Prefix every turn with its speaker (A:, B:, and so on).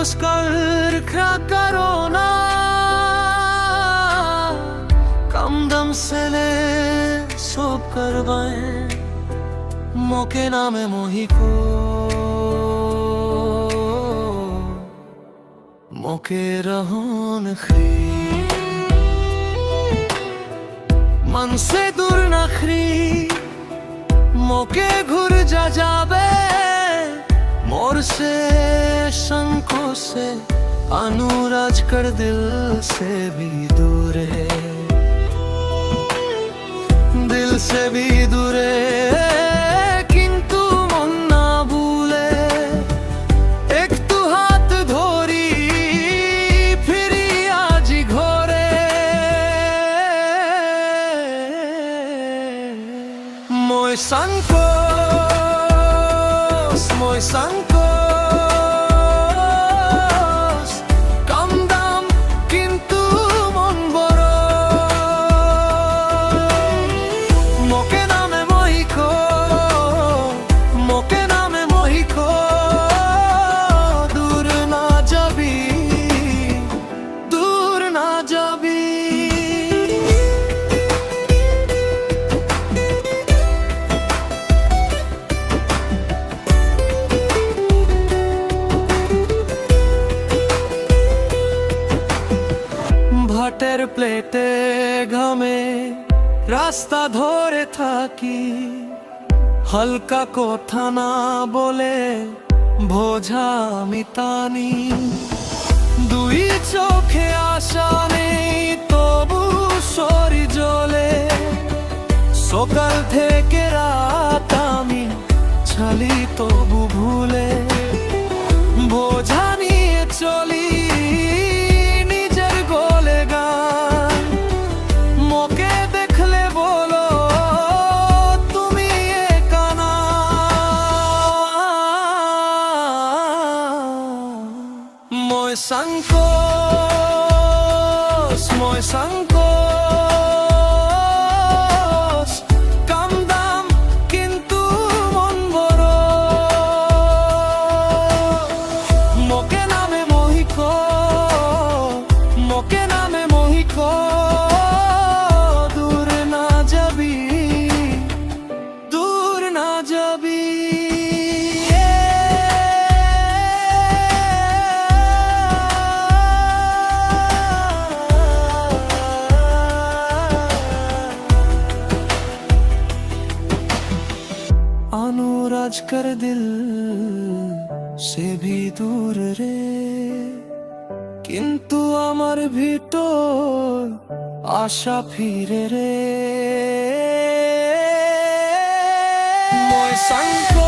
A: skal krakarona कम दम से ले सब करवाएं मौके नामे मोही को मौके रहोन खरी मन से दूर नखरी मौके घुर जा जाबे मोर से शंकों से अनुराज कर दिल से भी दूर है दिल से भी दूर है किंतु मन ना भूले एक तू हाथ धोरी फिरी आज घोरे मोय संकोच कम दाम किंतु मन बড় मोके नामे मोहिको मोके नामे मोहिको दूर ना जाबी दूर ना जाबी ভাটের প্লেটে ঘামে রাস্তা ধরে থাকি হালকা কথা না বলে বোঝা আমি টানি দুই চোখে আশা নেই তবু শরীর জ্বলে সকাল থেকে রাত আমি ছালি তবু ভুলে বোঝা নিয়ে চলি Moy sankos kam dam kintu mon boro moke name mohiko dur na jabi dur na jabi Anuraj कर दिल से भी दूर रे किंतु आमार भीतर आशा फिरे रे मोय संकोच